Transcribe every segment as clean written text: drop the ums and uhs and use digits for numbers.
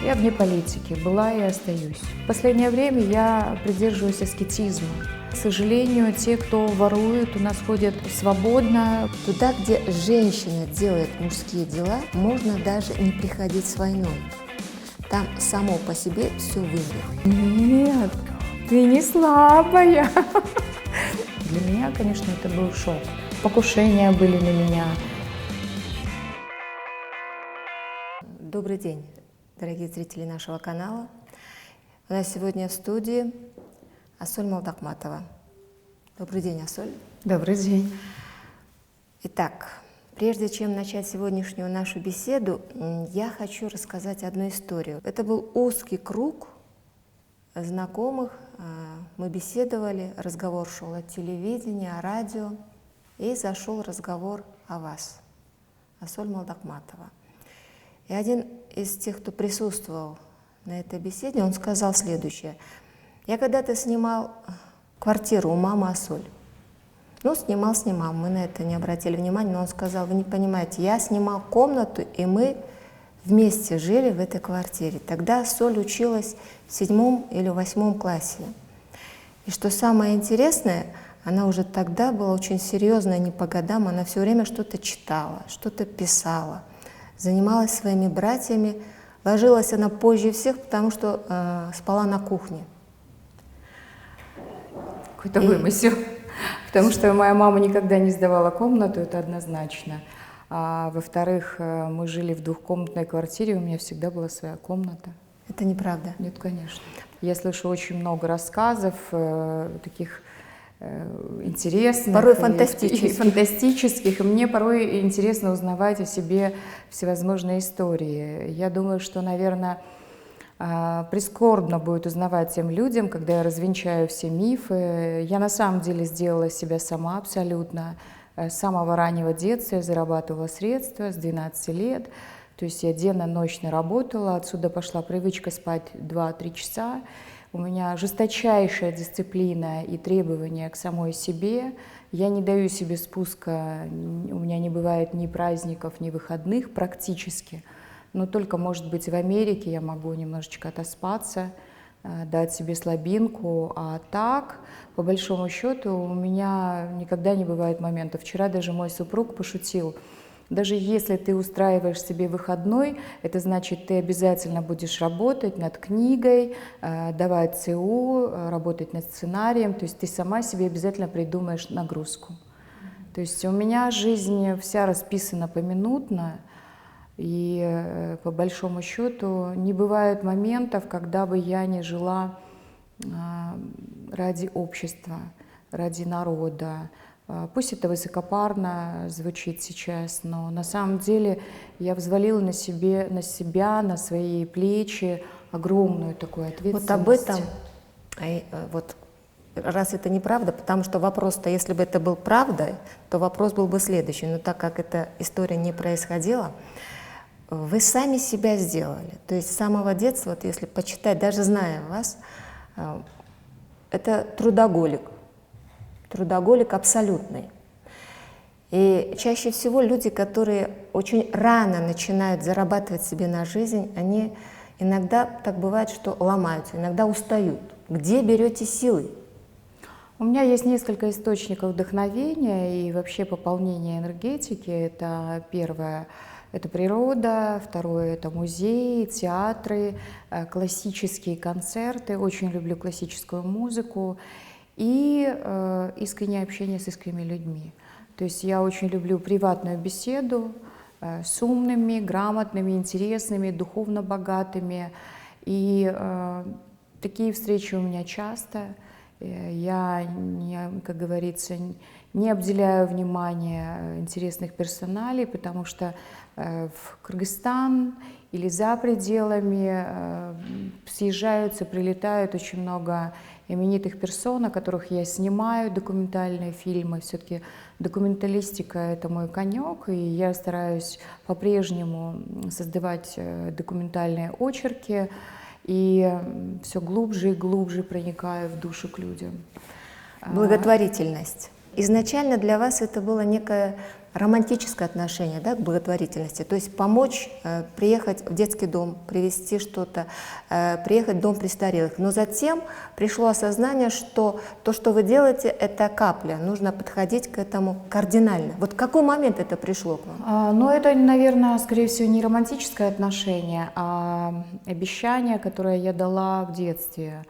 Я вне политики была и остаюсь. В последнее время я придерживаюсь аскетизма. К сожалению, те, кто ворует, у нас ходят свободно. Туда, где женщина делает мужские дела, можно даже не приходить с войной. Там само по себе все выйдет. Нет, ты не слабая. Для меня, конечно, это был шок. Покушения были на меня. Добрый день, дорогие зрители нашего канала. У нас сегодня в студии Асоль Молдахматова. Добрый день, Асоль. Добрый день. Итак, прежде чем начать сегодняшнюю нашу беседу, я хочу рассказать одну историю. Это был узкий круг знакомых. Мы беседовали, разговор шел о телевидении, о радио, и зашел разговор о вас, Асоль Молдахматова. И один из тех, кто присутствовал на этой беседе, он сказал следующее. Я когда-то снимал квартиру у мамы Асоль. Снимал, мы на это не обратили внимания, но он сказал, вы не понимаете, я снимал комнату, и мы вместе жили в этой квартире. Тогда Асоль училась в 7 или 8 классе. И что самое интересное, она уже тогда была очень серьезная, не по годам, она все время что-то читала, что-то писала. Занималась своими братьями, ложилась она позже всех, потому что спала на кухне. Какой-то вымысел, потому что моя мама никогда не сдавала комнату, это однозначно. А во-вторых, мы жили в двухкомнатной квартире, у меня всегда была своя комната. Это неправда. Нет, конечно. Я слышу очень много рассказов, таких интересных, порой фантастических. И мне порой интересно узнавать о себе всевозможные истории. Я думаю, что, наверное, прискорбно будет узнавать тем людям, когда я развенчаю все мифы. Я на самом деле сделала себя сама абсолютно. С самого раннего детства я зарабатывала средства, с 12 лет. То есть я денно-ночно работала, отсюда пошла привычка спать 2-3 часа. У меня жесточайшая дисциплина и требования к самой себе. Я не даю себе спуска, у меня не бывает ни праздников, ни выходных практически. Но только, может быть, в Америке я могу немножечко отоспаться, дать себе слабинку. А так, по большому счету, у меня никогда не бывает моментов. Вчера даже мой супруг пошутил. Даже если ты устраиваешь себе выходной, это значит, ты обязательно будешь работать над книгой, давать ЦУ, работать над сценарием, то есть ты сама себе обязательно придумаешь нагрузку. То есть у меня жизнь вся расписана поминутно, и по большому счету не бывает моментов, когда бы я не жила ради общества, ради народа. Пусть это высокопарно звучит сейчас, но на самом деле я взвалила на себя, на свои плечи огромную такую ответственность. Вот об этом, раз это неправда, потому что вопрос-то, если бы это был правдой, то вопрос был бы следующий. Но так как эта история не происходила, вы сами себя сделали. То есть с самого детства, вот если почитать, даже зная вас, это трудоголик абсолютный. И чаще всего люди, которые очень рано начинают зарабатывать себе на жизнь, они иногда, так бывает, что ломаются, иногда устают. Где берете силы? У меня есть несколько источников вдохновения и вообще пополнения энергетики. Это первое — это природа, второе — это музеи, театры, классические концерты. Очень люблю классическую музыку. И искреннее общение с искренними людьми. То есть я очень люблю приватную беседу с умными, грамотными, интересными, духовно богатыми. И такие встречи у меня часто. Я, как говорится, не обделяю внимания интересных персоналей, потому что в Кыргызстан или за пределами съезжаются, прилетают очень много именитых персон, о которых я снимаю документальные фильмы. Все-таки документалистика — это мой конек, и я стараюсь по-прежнему создавать документальные очерки и все глубже и глубже проникаю в душу к людям. Благотворительность. изначально для вас это было некое романтическое отношение, да, к благотворительности, то есть помочь приехать в детский дом, привезти что-то, приехать в дом престарелых. Но затем пришло осознание, что то, что вы делаете, это капля, нужно подходить к этому кардинально. Вот в какой момент это пришло к вам? Ну, это, наверное, скорее всего, не романтическое отношение, а обещание, которое я дала в детстве.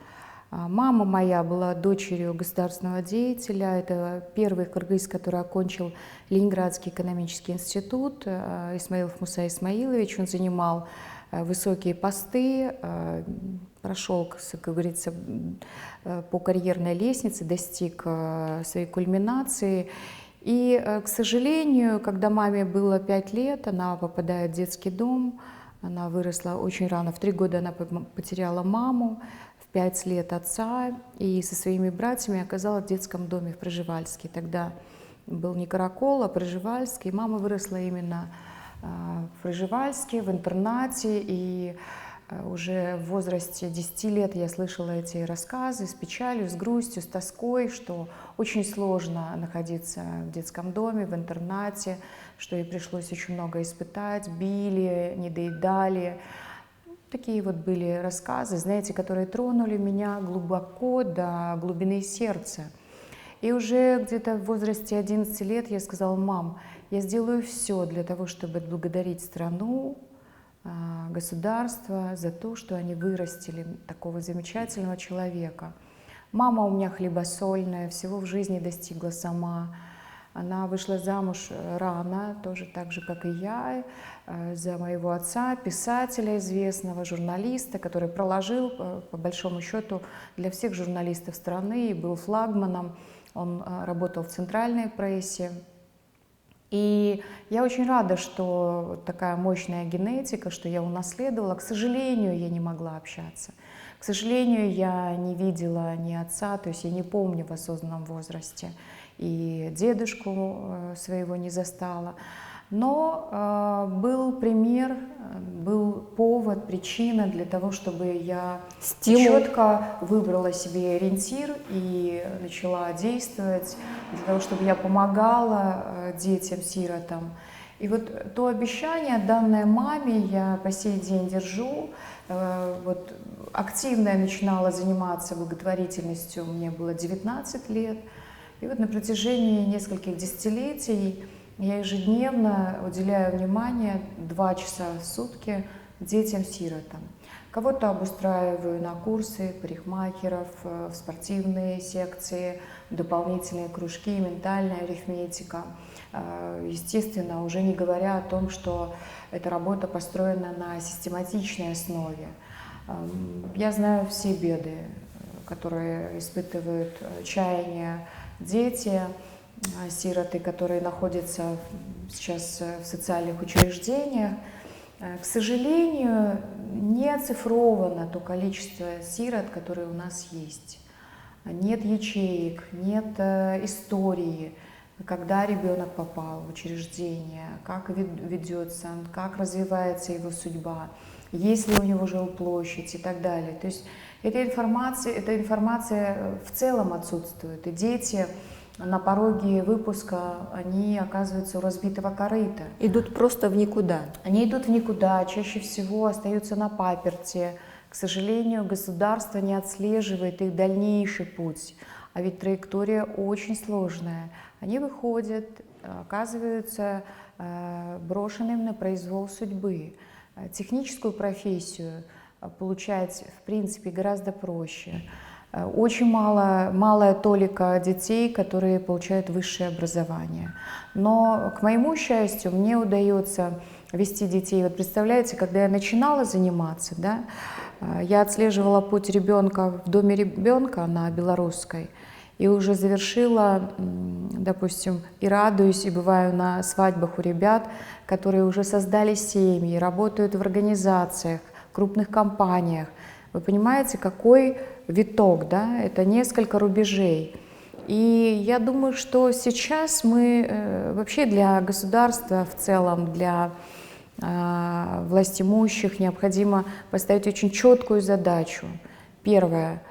Мама моя была дочерью государственного деятеля. Это первый кыргыз, который окончил Ленинградский экономический институт. Исмаилов Муса Исмаилович. Он занимал высокие посты, прошел, как говорится, по карьерной лестнице, достиг своей кульминации. И, к сожалению, когда маме было 5 лет, она попадает в детский дом. Она выросла очень рано. В 3 года она потеряла маму. 5 лет отца, и со своими братьями оказалась в детском доме в Пржевальске. Тогда был не Каракол, а Пржевальский. Мама выросла именно в Пржевальске, в интернате, и уже в возрасте 10 лет я слышала эти рассказы с печалью, с грустью, с тоской, что очень сложно находиться в детском доме, в интернате, что ей пришлось очень много испытать, били, не доедали. Такие вот были рассказы, знаете, которые тронули меня глубоко до глубины сердца. И уже где-то в возрасте 11 лет я сказала: мам, я сделаю все для того, чтобы отблагодарить страну, государство за то, что они вырастили такого замечательного человека. Мама у меня хлебосольная, всего в жизни достигла сама. Она вышла замуж рано, тоже так же, как и я, за моего отца, писателя известного, журналиста, который проложил, по большому счету, для всех журналистов страны и был флагманом. Он работал в центральной прессе. И я очень рада, что такая мощная генетика, что я унаследовала. К сожалению, я не могла общаться. К сожалению, я не видела ни отца, то есть я не помню в осознанном возрасте. И дедушку своего не застала. Но был пример, был повод, причина для того, чтобы я четко выбрала себе ориентир и начала действовать, для того, чтобы я помогала детям-сиротам. И вот то обещание, данное маме, я по сей день держу. Вот активно я начинала заниматься благотворительностью, мне было 19 лет. И вот на протяжении нескольких десятилетий я ежедневно уделяю внимание 2 часа в сутки детям-сиротам. Кого-то обустраиваю на курсы парикмахеров, в спортивные секции, дополнительные кружки, ментальная арифметика. Естественно, уже не говоря о том, что эта работа построена на систематичной основе. Я знаю все беды, которые испытывают чаяния дети, сироты, которые находятся сейчас в социальных учреждениях. К сожалению, не оцифровано то количество сирот, которые у нас есть. Нет ячеек, нет истории, когда ребенок попал в учреждение, как ведется, как развивается его судьба, есть ли у него жилплощадь и так далее. То есть эта информация в целом отсутствует, и дети на пороге выпуска, они оказываются у разбитого корыта. Идут просто в никуда. Они идут в никуда, чаще всего остаются на паперти. К сожалению, государство не отслеживает их дальнейший путь, а ведь траектория очень сложная. Они выходят, оказываются брошенными на произвол судьбы. Техническую профессию получать, в принципе, гораздо проще. Очень малая толика детей, которые получают высшее образование. Но, к моему счастью, мне удается вести детей. Вот представляете, когда я начинала заниматься, да, я отслеживала путь ребенка в доме ребенка на Белорусской, и уже завершила, допустим, и радуюсь, и бываю на свадьбах у ребят, которые уже создали семьи, работают в организациях, крупных компаниях. Вы понимаете, какой виток, да? Это несколько рубежей. И я думаю, что сейчас мы вообще для государства в целом, для властимущих необходимо поставить очень четкую задачу. Первое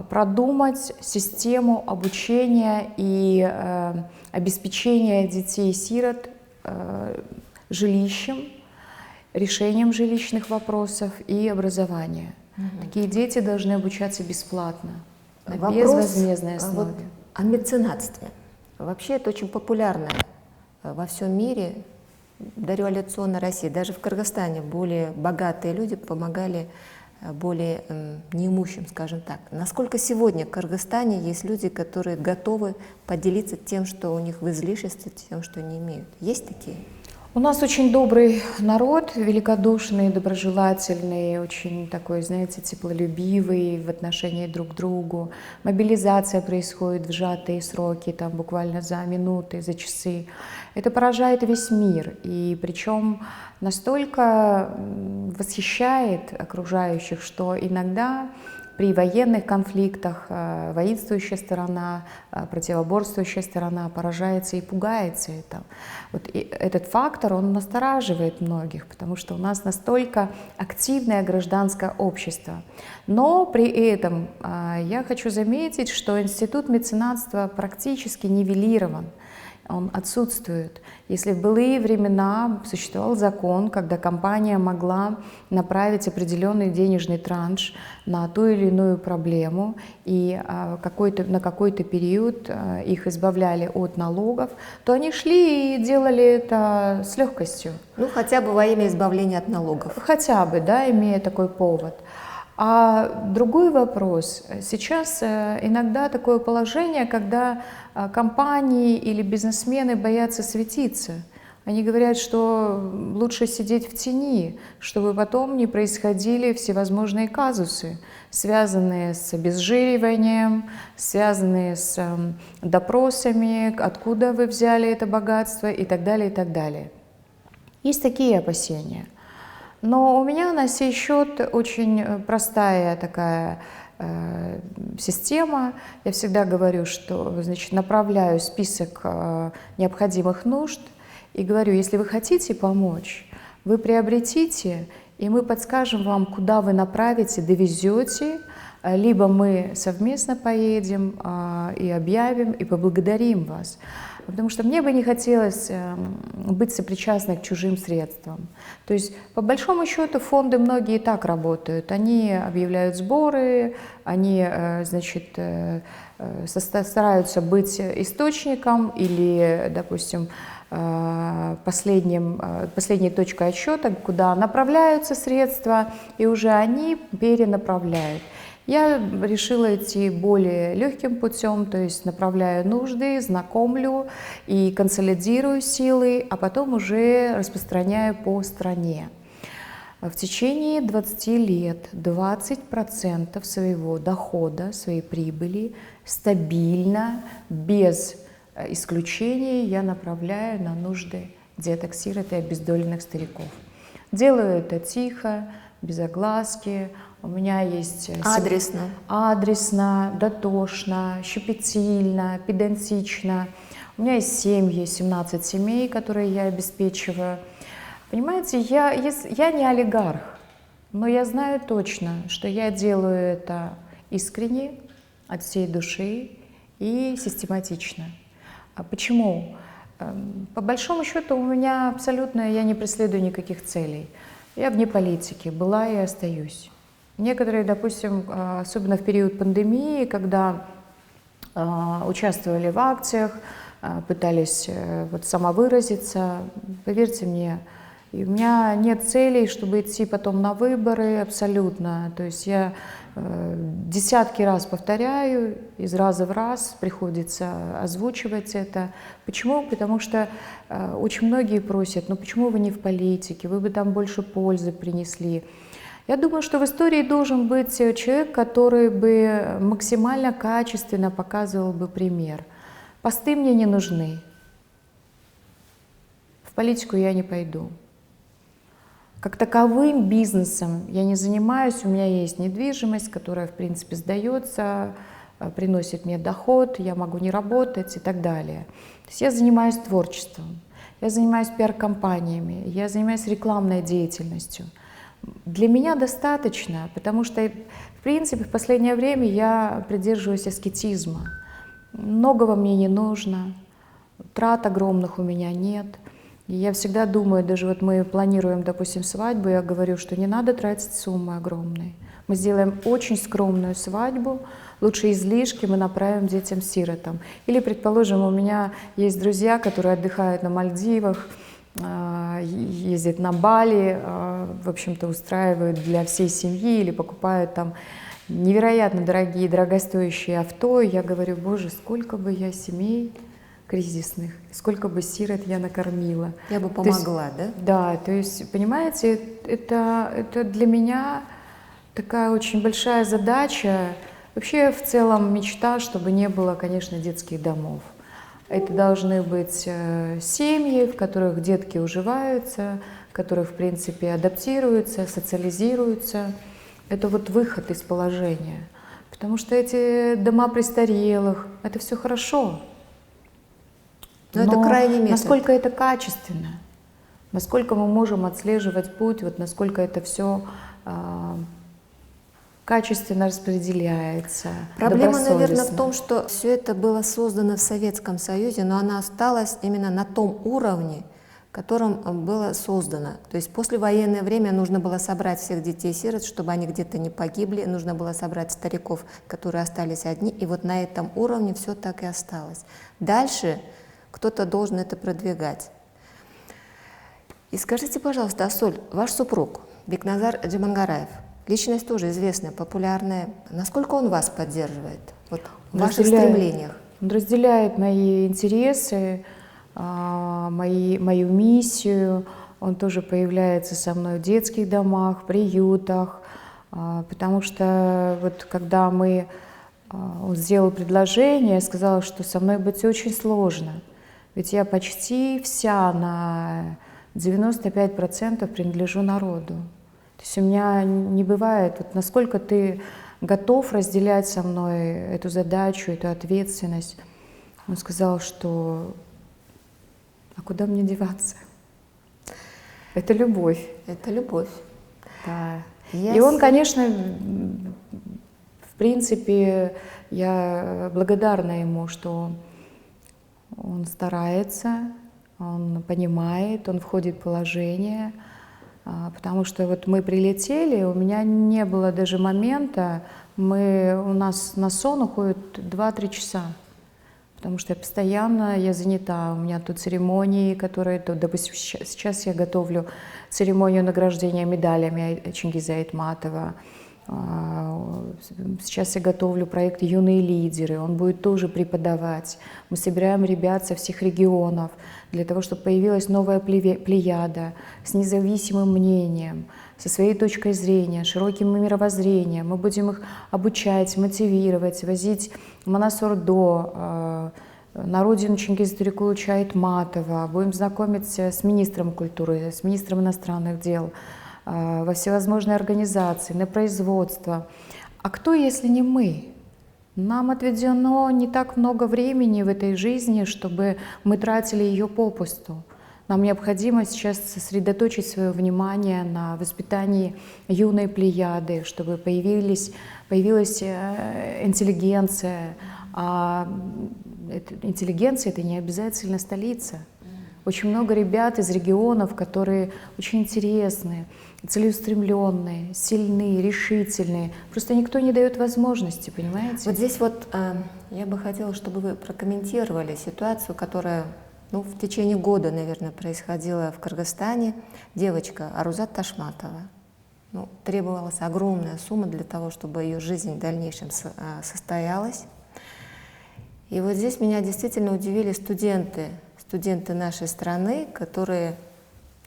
продумать систему обучения и обеспечения детей-сирот жилищем, решением жилищных вопросов и образования. Такие дети должны обучаться бесплатно, на безвозмездной основе. Вот о меценатстве. Вообще это очень популярно во всем мире. Дореволюционной России, даже в Кыргызстане более богатые люди помогали более неимущим, скажем так. Насколько сегодня в Кыргызстане есть люди, которые готовы поделиться тем, что у них в излишестве, тем, что они имеют? Есть такие? У нас очень добрый народ, великодушный, доброжелательный, очень такой, знаете, теплолюбивый в отношении друг к другу. Мобилизация происходит в сжатые сроки, там буквально за минуты, за часы. Это поражает весь мир, и причем настолько восхищает окружающих, что иногда при военных конфликтах воинствующая сторона, противоборствующая сторона поражается и пугается этого. Вот этот фактор, он настораживает многих, потому что у нас настолько активное гражданское общество. Но при этом я хочу заметить, что институт меценатства практически нивелирован. Он отсутствует. Если в былые времена существовал закон, когда компания могла направить определенный денежный транш на ту или иную проблему, и на какой-то период их избавляли от налогов, то они шли и делали это с легкостью. Ну, хотя бы во имя избавления от налогов. Хотя бы, да, имея такой повод. А другой вопрос. Сейчас иногда такое положение, когда компании или бизнесмены боятся светиться. Они говорят, что лучше сидеть в тени, чтобы потом не происходили всевозможные казусы, связанные с обезжириванием, связанные с допросами, откуда вы взяли это богатство и так далее, и так далее. Есть такие опасения. Но у меня на сей счет очень простая такая система. Я всегда говорю, что, значит, направляю список необходимых нужд и говорю, если вы хотите помочь, вы приобретите, и мы подскажем вам, куда вы направите, довезете, либо мы совместно поедем и объявим, и поблагодарим вас. Потому что мне бы не хотелось быть сопричастной к чужим средствам. То есть, по большому счету, фонды многие и так работают. Они объявляют сборы, они, значит, стараются быть источником или, допустим, последней точкой отсчета, куда направляются средства, и уже они перенаправляют. Я решила идти более легким путем, то есть направляю нужды, знакомлю и консолидирую силы, а потом уже распространяю по стране. В течение 20 лет 20% своего дохода, своей прибыли стабильно, без исключений я направляю на нужды деток, сирот и обездоленных стариков. Делаю это тихо, без огласки. У меня есть адресно, дотошно, щепетильно, педантично. У меня есть семьи, 17 семей, которые я обеспечиваю. Понимаете, я не олигарх, но я знаю точно, что я делаю это искренне, от всей души и систематично. Почему? По большому счету у меня абсолютно, я не преследую никаких целей. Я вне политики, была и остаюсь. Некоторые, допустим, особенно в период пандемии, когда участвовали в акциях, пытались самовыразиться, поверьте мне, и у меня нет целей, чтобы идти потом на выборы абсолютно. То есть я десятки раз повторяю, из раза в раз приходится озвучивать это. Почему? Потому что очень многие просят, ну почему вы не в политике, вы бы там больше пользы принесли. Я думаю, что в истории должен быть человек, который бы максимально качественно показывал бы пример. Посты мне не нужны. В политику я не пойду. Как таковым бизнесом я не занимаюсь, у меня есть недвижимость, которая, в принципе, сдается, приносит мне доход, я могу не работать и так далее. То есть я занимаюсь творчеством, я занимаюсь пиар-компаниями, я занимаюсь рекламной деятельностью. Для меня достаточно, потому что, в принципе, в последнее время я придерживаюсь аскетизма. Многого мне не нужно, трат огромных у меня нет. И я всегда думаю, даже вот мы планируем, допустим, свадьбу, я говорю, что не надо тратить суммы огромные. Мы сделаем очень скромную свадьбу, лучше излишки мы направим детям-сиротам. Или, предположим, у меня есть друзья, которые отдыхают на Мальдивах, ездят на Бали, в общем-то, устраивают для всей семьи или покупают там невероятно дорогие, дорогостоящие авто. И я говорю, боже, сколько бы я семей кризисных, сколько бы сирот я накормила. Я бы помогла, да? Да, то есть, понимаете, это для меня такая очень большая задача. Вообще, в целом, мечта, чтобы не было, конечно, детских домов. Это должны быть семьи, в которых детки уживаются, в которых, в принципе, адаптируются, социализируются. Это вот выход из положения. Потому что эти дома престарелых, это все хорошо. Но это крайний метод. Насколько это качественно, насколько мы можем отслеживать путь, вот насколько это все качественно распределяется. Проблема, наверное, в том, что все это было создано в Советском Союзе, но оно осталось именно на том уровне, в котором было создано. То есть послевоенное время нужно было собрать всех детей-сирот, чтобы они где-то не погибли, нужно было собрать стариков, которые остались одни, и вот на этом уровне все так и осталось. Дальше кто-то должен это продвигать. И скажите, пожалуйста, Асоль, ваш супруг Бекназар Джамангараев, личность тоже известная, популярная. Насколько он вас поддерживает в ваших стремлениях? Он разделяет мои интересы, мою миссию. Он тоже появляется со мной в детских домах, приютах. Потому что вот когда он сделал предложение, я сказала, что со мной быть очень сложно. Ведь я почти вся на 95% принадлежу народу. То есть у меня не бывает, вот насколько ты готов разделять со мной эту задачу, эту ответственность. Он сказал, что а куда мне деваться? Это любовь. Это любовь. Да. И он, конечно, в принципе, я благодарна ему, что он старается, он понимает, он входит в положение. Потому что вот мы прилетели, у меня не было даже момента, у нас на сон уходит 2-3 часа, потому что я занята, у меня тут церемонии, допустим, сейчас я готовлю церемонию награждения медалями Чингиза Айтматова, сейчас я готовлю проект «Юные лидеры», он будет тоже преподавать. Мы собираем ребят со всех регионов для того, чтобы появилась новая плеяда с независимым мнением, со своей точкой зрения, широким мировоззрением. Мы будем их обучать, мотивировать, возить в Манасор-До, на родину Чингиза Торекуловича Айтматова, будем знакомиться с министром культуры, с министром иностранных дел, во всевозможные организации, на производство. А кто, если не мы? Нам отведено не так много времени в этой жизни, чтобы мы тратили ее попусту. Нам необходимо сейчас сосредоточить свое внимание на воспитании юной плеяды, чтобы появилась интеллигенция. А интеллигенция — это не обязательно столица. Очень много ребят из регионов, которые очень интересные, целеустремленные, сильные, решительные. Просто никто не дает возможности, понимаете? Вот здесь я бы хотела, чтобы вы прокомментировали ситуацию, которая в течение года, наверное, происходила в Кыргызстане. Девочка Арузат Ташматова. Требовалась огромная сумма для того, чтобы ее жизнь в дальнейшем состоялась. И вот здесь меня действительно удивили студенты нашей страны, которые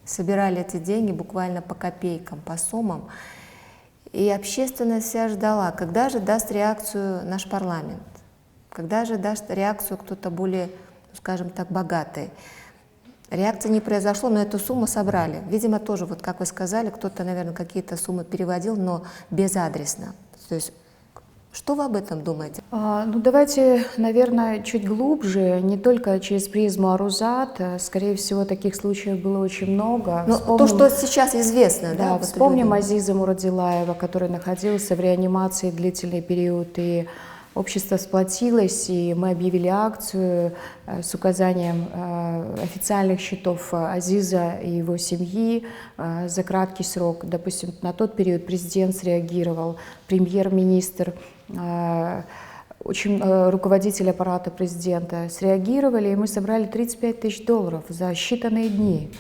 собирали эти деньги буквально по копейкам, по суммам. И общественность вся ждала, когда же даст реакцию наш парламент, когда же даст реакцию кто-то более, скажем так, богатый. Реакции не произошло, но эту сумму собрали. Видимо, тоже, вот как вы сказали, кто-то, наверное, какие-то суммы переводил, но безадресно. То есть Что вы об этом думаете? Ну, давайте, наверное, чуть глубже, не только через призму Арузат. Скорее всего, таких случаев было очень много. Ну, то, что сейчас известно, да? Да, вот вспомним людям. Азиза Мурадилаева, который находился в реанимации длительный период, и общество сплотилось, и мы объявили акцию с указанием официальных счетов Азиза и его семьи за краткий срок. Допустим, на тот период президент среагировал, премьер-министр, руководитель аппарата президента среагировали, и мы собрали $35 тысяч за считанные дни.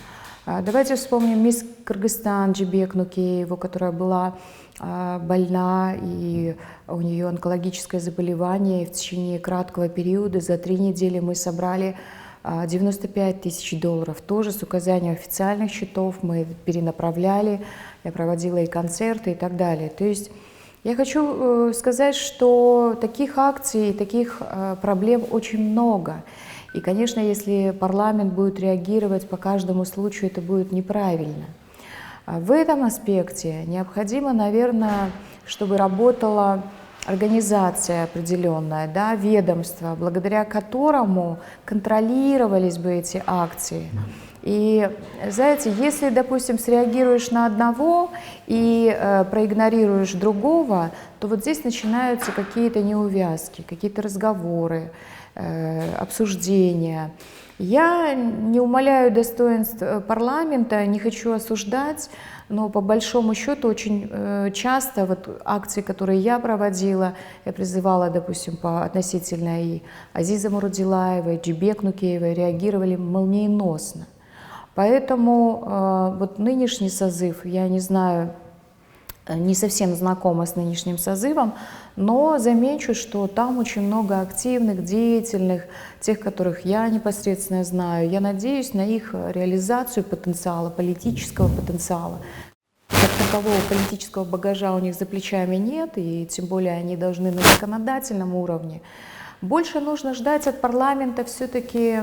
Давайте вспомним мисс Кыргызстан Джибек Нукееву, которая была больна, и у нее онкологическое заболевание, и в течение краткого периода за 3 недели мы собрали $95 тысяч, тоже с указанием официальных счетов, мы перенаправляли, я проводила и концерты и так далее. То есть я хочу сказать, что таких акций, таких проблем очень много. И, конечно, если парламент будет реагировать по каждому случаю, это будет неправильно. В этом аспекте необходимо, наверное, чтобы работала организация определенная, да, ведомство, благодаря которому контролировались бы эти акции. И, знаете, если, допустим, среагируешь на одного и проигнорируешь другого, то вот здесь начинаются какие-то неувязки, какие-то разговоры, обсуждения. Я не умаляю достоинств парламента, не хочу осуждать, но по большому счету очень часто вот акции, которые я проводила, я призывала, допустим, относительно и Азиза Мурадилаева, и Джибек Нукеева, реагировали молниеносно. Поэтому вот нынешний созыв, я не знаю, не совсем знакома с нынешним созывом, но замечу, что там очень много активных, деятельных, тех, которых я непосредственно знаю. Я надеюсь на их реализацию потенциала, политического потенциала. Как такового политического багажа у них за плечами нет, и тем более они должны на законодательном уровне. Больше нужно ждать от парламента все-таки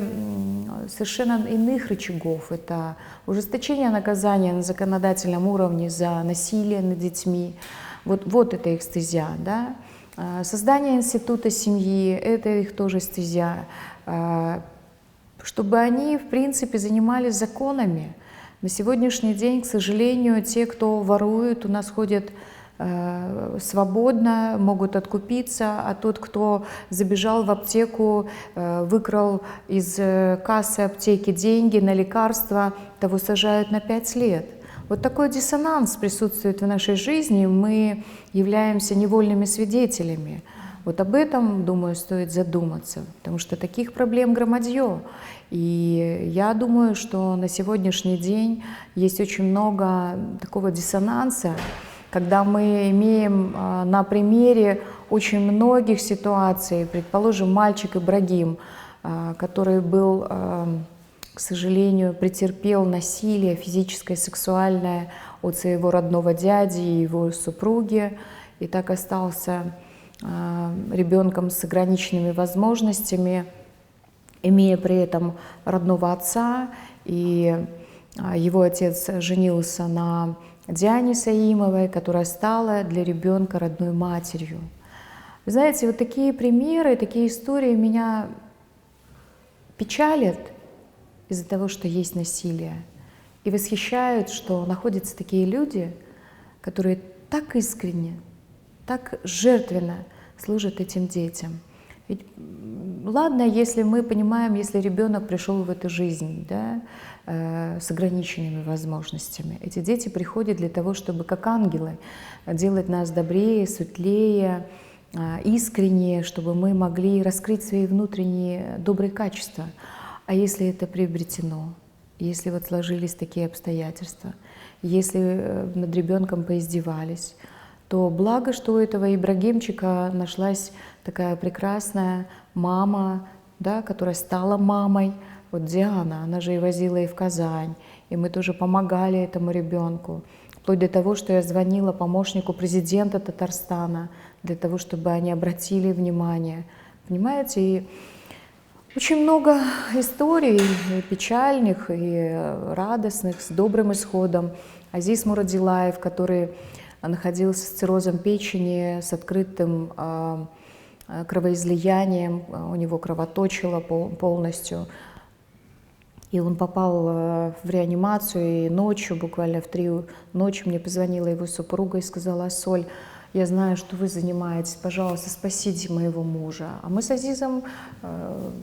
совершенно иных рычагов. Это ужесточение наказания на законодательном уровне за насилие над детьми. Вот это их стезя. Да? Создание института семьи – это их тоже стезя. Чтобы они, в принципе, занимались законами. На сегодняшний день, к сожалению, те, кто воруют, у нас ходят свободно, могут откупиться, а тот, кто забежал в аптеку, выкрал из кассы аптеки деньги на лекарства, того сажают на 5 лет. Вот такой диссонанс присутствует в нашей жизни, мы являемся невольными свидетелями. Вот об этом, думаю, стоит задуматься, потому что таких проблем громадье. И я думаю, что на сегодняшний день есть очень много такого диссонанса, когда мы имеем на примере очень многих ситуаций, предположим, мальчик Ибрагим, который был, к сожалению, претерпел насилие физическое, сексуальное от своего родного дяди и его супруги, и так остался ребенком с ограниченными возможностями, имея при этом родного отца, и его отец женился на Диане Саимовой, которая стала для ребенка родной матерью. Вы знаете, вот такие примеры, такие истории меня печалят из-за того, что есть насилие, и восхищают, что находятся такие люди, которые так искренне, так жертвенно служат этим детям. Ведь ладно, если мы понимаем, если ребенок пришел в эту жизнь, да, с ограниченными возможностями. Эти дети приходят для того, чтобы как ангелы делать нас добрее, светлее, искреннее, чтобы мы могли раскрыть свои внутренние добрые качества. А если это приобретено, если вот сложились такие обстоятельства, если над ребенком поиздевались, то благо, что у этого Ибрагимчика нашлась такая прекрасная мама, да, которая стала мамой. Вот Диана, она же и возила и в Казань, и мы тоже помогали этому ребенку. Вплоть до того, что я звонила помощнику президента Татарстана, для того, чтобы они обратили внимание. Понимаете, и очень много историй и печальных, и радостных, с добрым исходом. Азиз Мурадилаев, который находился с циррозом печени, с открытым кровоизлиянием, у него кровоточило полностью. И он попал в реанимацию, и ночью, буквально в 3 ночи, мне позвонила его супруга и сказала: «Соль, я знаю, что вы занимаетесь, пожалуйста, спасите моего мужа». А мы с Азизом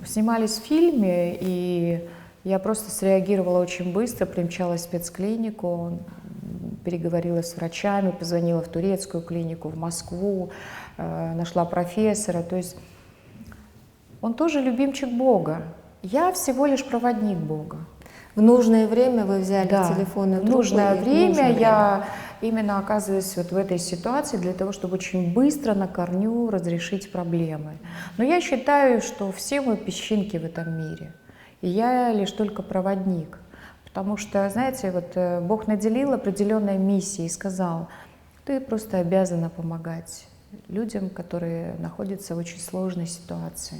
снимались в фильме, и я просто среагировала очень быстро, примчалась в спецклинику, переговорила с врачами, позвонила в турецкую клинику, в Москву, нашла профессора. То есть он тоже любимчик Бога. Я всего лишь проводник Бога. В нужное время вы взяли Да, телефон и в нужное время я я именно оказываюсь вот в этой ситуации для того, чтобы очень быстро на корню разрешить проблемы. Но я считаю, что все мы песчинки в этом мире, и я лишь только проводник. Потому что, знаете, вот Бог наделил определенной миссией и сказал: ты просто обязана помогать людям, которые находятся в очень сложной ситуации.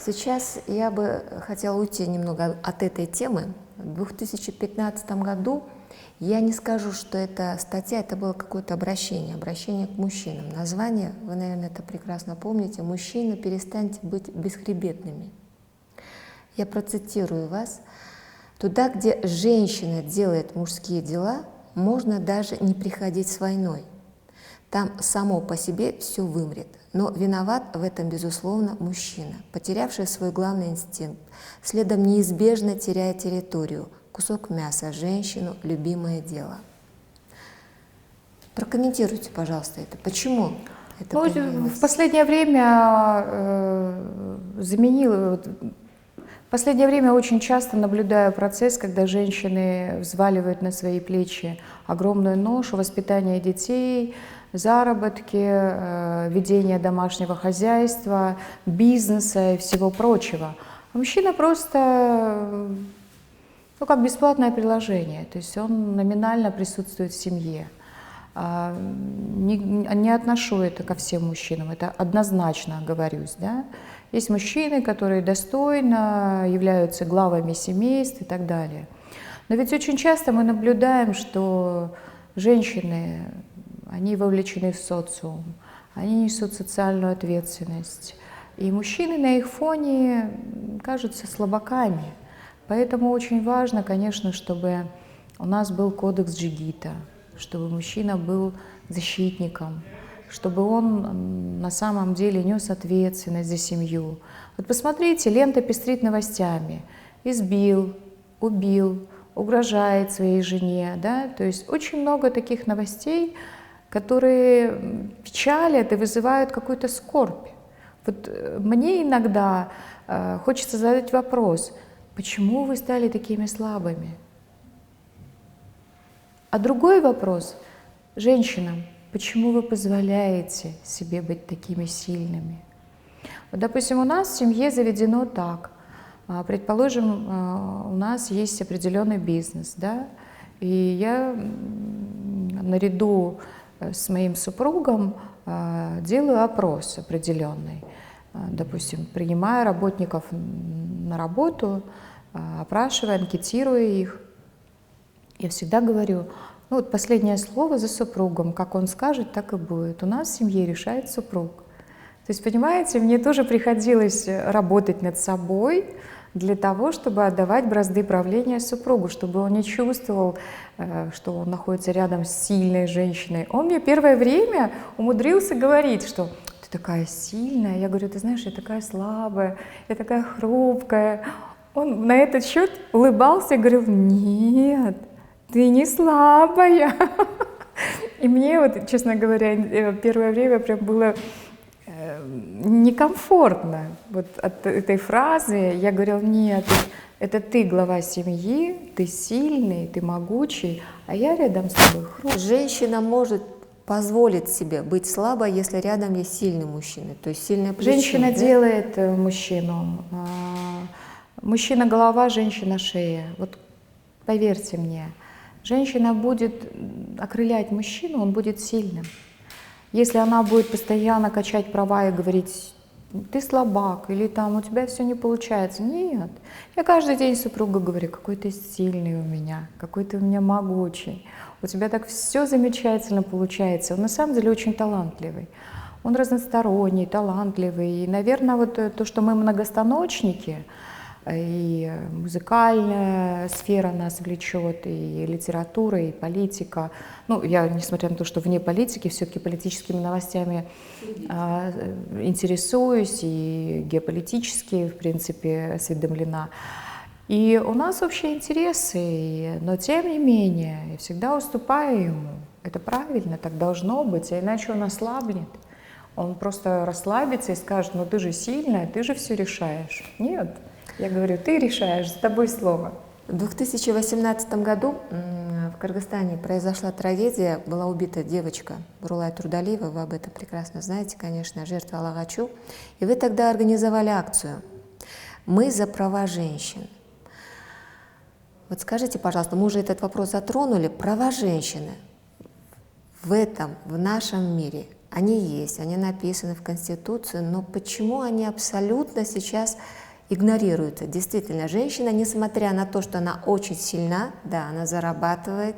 Сейчас я бы хотела уйти немного от этой темы. В 2015 году, я не скажу, что это статья, это было какое-то обращение к мужчинам. Название, вы, наверное, это прекрасно помните: «Мужчины, перестаньте быть бесхребетными». Я процитирую вас. «Туда, где женщина делает мужские дела, можно даже не приходить с войной. Там само по себе все вымрет. Но виноват в этом, безусловно, мужчина, потерявший свой главный инстинкт, следом неизбежно теряя территорию, кусок мяса, женщину, любимое дело». Прокомментируйте, пожалуйста, это. Почему это появилось? В последнее время В последнее время очень часто наблюдаю процесс, когда женщины взваливают на свои плечи огромную ношу воспитания детей, заработки, ведения домашнего хозяйства, бизнеса и всего прочего. А мужчина просто, как бесплатное приложение, то есть он номинально присутствует в семье. Не отношу это ко всем мужчинам, это однозначно оговорюсь, да. Есть мужчины, которые достойно являются главами семейств и так далее. Но ведь очень часто мы наблюдаем, что женщины, они вовлечены в социум, они несут социальную ответственность. И мужчины на их фоне кажутся слабаками. Поэтому очень важно, конечно, чтобы у нас был кодекс Джигита, чтобы мужчина был защитником, чтобы он на самом деле нес ответственность за семью. Вот посмотрите, лента пестрит новостями. Избил, убил, угрожает своей жене. Да? То есть очень много таких новостей, которые печалят и вызывают какую-то скорбь. Вот мне иногда хочется задать вопрос: почему вы стали такими слабыми? А другой вопрос: женщинам, почему вы позволяете себе быть такими сильными? Вот, допустим, у нас в семье заведено так. Предположим, у нас есть определенный бизнес, да, и я наряду с моим супругом делаю опрос определенный. Допустим, принимаю работников на работу, опрашиваю, анкетирую их. Я всегда говорю: вот последнее слово за супругом, как он скажет, так и будет. У нас в семье решает супруг. То есть, понимаете, мне тоже приходилось работать над собой для того, чтобы отдавать бразды правления супругу, чтобы он не чувствовал, что он находится рядом с сильной женщиной. Он мне первое время умудрился говорить, что ты такая сильная. Я говорю: ты знаешь, я такая слабая, я такая хрупкая. Он на этот счет улыбался и говорил: нет, ты не слабая. И мне, вот, честно говоря, первое время прям было некомфортно вот от этой фразы. Я говорила: нет, это ты глава семьи, ты сильный, ты могучий, а я рядом с тобой хрупкая. Женщина может позволить себе быть слабой, если рядом есть сильный мужчина, то есть сильная плечо. Женщина делает мужчину. Мужчина голова, женщина шея. Вот поверьте мне, женщина будет окрылять мужчину, он будет сильным. Если она будет постоянно качать права и говорить: ты слабак, или там у тебя все не получается. Нет. Я каждый день супругу говорю, какой ты сильный у меня, какой ты у меня могучий. У тебя так все замечательно получается. Он на самом деле очень талантливый. Он разносторонний, талантливый. И, наверное, вот то, что мы многостаночники, и музыкальная сфера нас влечет, и литература, и политика. Ну, я, несмотря на то, что вне политики, все-таки политическими новостями интересуюсь, и геополитически, в принципе, осведомлена. И у нас общие интересы, но тем не менее, я всегда уступаю ему. Это правильно, так должно быть, а иначе он ослабнет. Он просто расслабится и скажет, ну ты же сильная, ты же все решаешь. Нет. Я говорю, ты решаешь, за тобой слово. В 2018 году в Кыргызстане произошла трагедия, была убита девочка Бурулай Турдалиева, вы об этом прекрасно знаете, конечно, жертва Алагачу. И вы тогда организовали акцию «Мы за права женщин». Вот скажите, пожалуйста, мы уже этот вопрос затронули, права женщины в нашем мире, они есть, они написаны в Конституции, но почему они абсолютно сейчас игнорируются? Действительно, женщина, несмотря на то, что она очень сильна, да, она зарабатывает,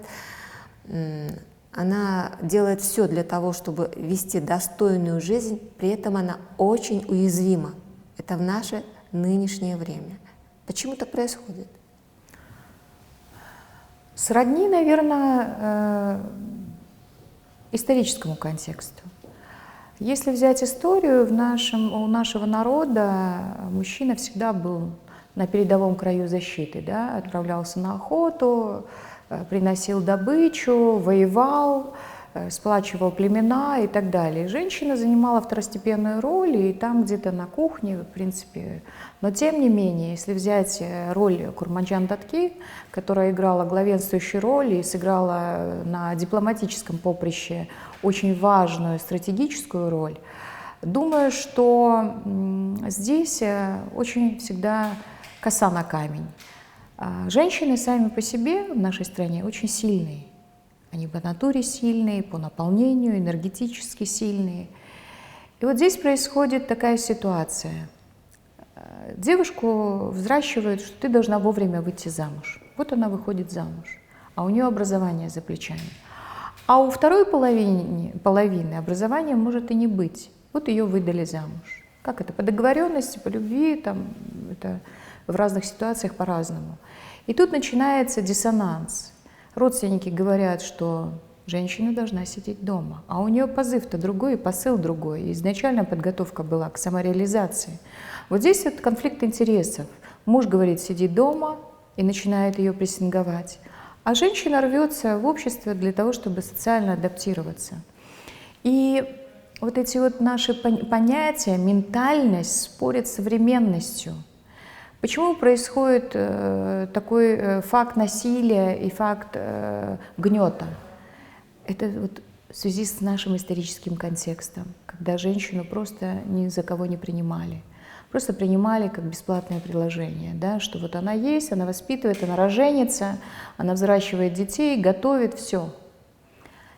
она делает все для того, чтобы вести достойную жизнь, при этом она очень уязвима. Это в наше нынешнее время. Почему так происходит? Сродни, наверное, историческому контексту. Если взять историю, у нашего народа мужчина всегда был на передовом краю защиты, да? Отправлялся на охоту, приносил добычу, воевал, сплачивал племена и так далее. Женщина занимала второстепенную роль, и там где-то на кухне, в принципе. Но тем не менее, если взять роль Курманджан Датки, которая играла главенствующую роль и сыграла на дипломатическом поприще очень важную стратегическую роль, думаю, что здесь очень всегда коса на камень. Женщины сами по себе в нашей стране очень сильные. Они по натуре сильные, по наполнению, энергетически сильные. И вот здесь происходит такая ситуация. Девушку взращивают, что ты должна вовремя выйти замуж. Вот она выходит замуж, а у нее образование за плечами. А у второй половины образования может и не быть. Вот ее выдали замуж. Как это? По договоренности, по любви, там, это в разных ситуациях по-разному. И тут начинается диссонанс. Родственники говорят, что женщина должна сидеть дома, а у нее позыв-то другой и посыл другой. И изначально подготовка была к самореализации. Вот здесь вот конфликт интересов. Муж говорит, сиди дома, и начинает ее прессинговать. А женщина рвется в общество для того, чтобы социально адаптироваться. И вот эти вот наши понятия, ментальность спорят с современностью. Почему происходит такой факт насилия и факт гнета? Это вот в связи с нашим историческим контекстом, когда женщину просто ни за кого не принимали. Просто принимали как бесплатное предложение, да, что вот она есть, она воспитывает, она роженится, она взращивает детей, готовит, все.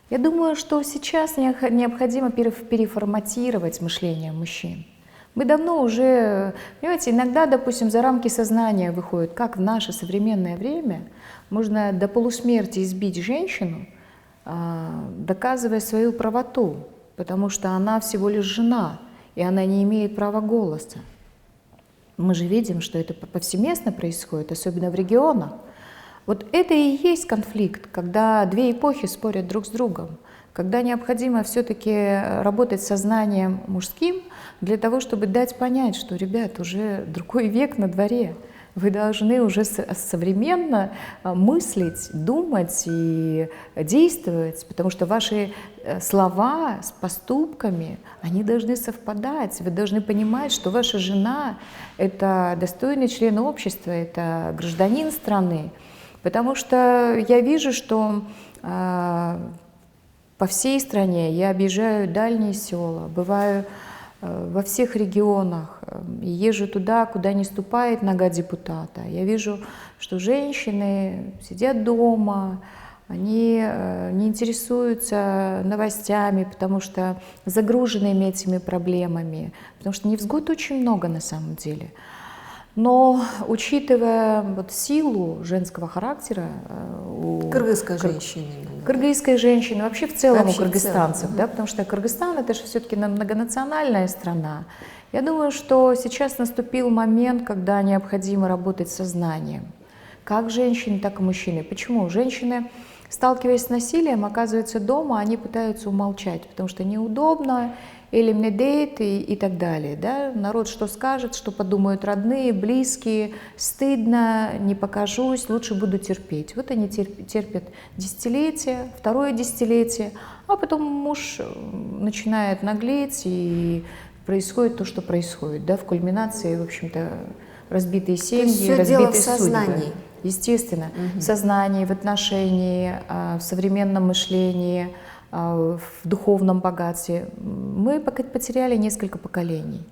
Я думаю, что сейчас необходимо переформатировать мышление мужчин. Мы давно уже, понимаете, иногда, допустим, за рамки сознания выходит, как в наше современное время можно до полусмерти избить женщину, доказывая свою правоту, потому что она всего лишь жена, и она не имеет права голоса. Мы же видим, что это повсеместно происходит, особенно в регионах. Вот это и есть конфликт, когда две эпохи спорят друг с другом, когда необходимо все-таки работать с сознанием мужским для того, чтобы дать понять, что, ребят, уже другой век на дворе. Вы должны уже современно мыслить, думать и действовать, потому что ваши слова с поступками, они должны совпадать. Вы должны понимать, что ваша жена — это достойный член общества, это гражданин страны. Потому что я вижу, что по всей стране я объезжаю дальние села, бываю во всех регионах, езжу туда, куда не ступает нога депутата. Я вижу, что женщины сидят дома, Они не интересуются новостями, потому что загружены этими проблемами, потому что невзгод очень много на самом деле. Но учитывая вот силу женского характера у Кыргызской женщины. кыргызской женщины, вообще в целом Вообще у кыргызстанцев, в целом, да, потому что Кыргызстан это же все-таки многонациональная страна. Я думаю, что сейчас наступил момент, когда необходимо работать с сознанием, как женщины, так и мужчины. Почему? Женщины, сталкиваясь с насилием, оказываются дома, они пытаются умолчать, потому что неудобно, или мне дейт и так далее. Да? Народ что скажет, что подумают родные, близкие, стыдно, не покажусь, лучше буду терпеть. Вот они терпят десятилетия, второе десятилетие, а потом муж начинает наглеть, и происходит то, что происходит. Да? В кульминации, в общем-то, разбитые семьи, разбитые судьбы. Естественно, в сознании, в отношении, в современном мышлении, в духовном богатстве. Мы потеряли несколько поколений.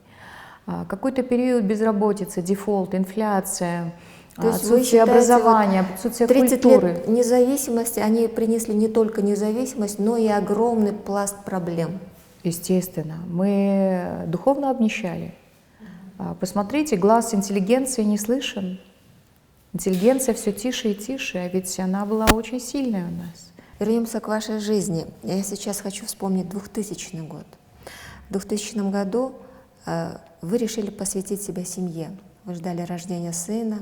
Какой-то период безработицы, дефолт, инфляция, отсутствие образования, отсутствие 30 культуры. лет независимости, они принесли не только независимость, но и огромный пласт проблем. Естественно, мы духовно обнищали. Посмотрите, глаз интеллигенции не слышен. Интеллигенция все тише и тише, а ведь она была очень сильная у нас. Вернемся к вашей жизни. Я сейчас хочу вспомнить 2000 год. В 2000 году вы решили посвятить себя семье. Вы ждали рождения сына,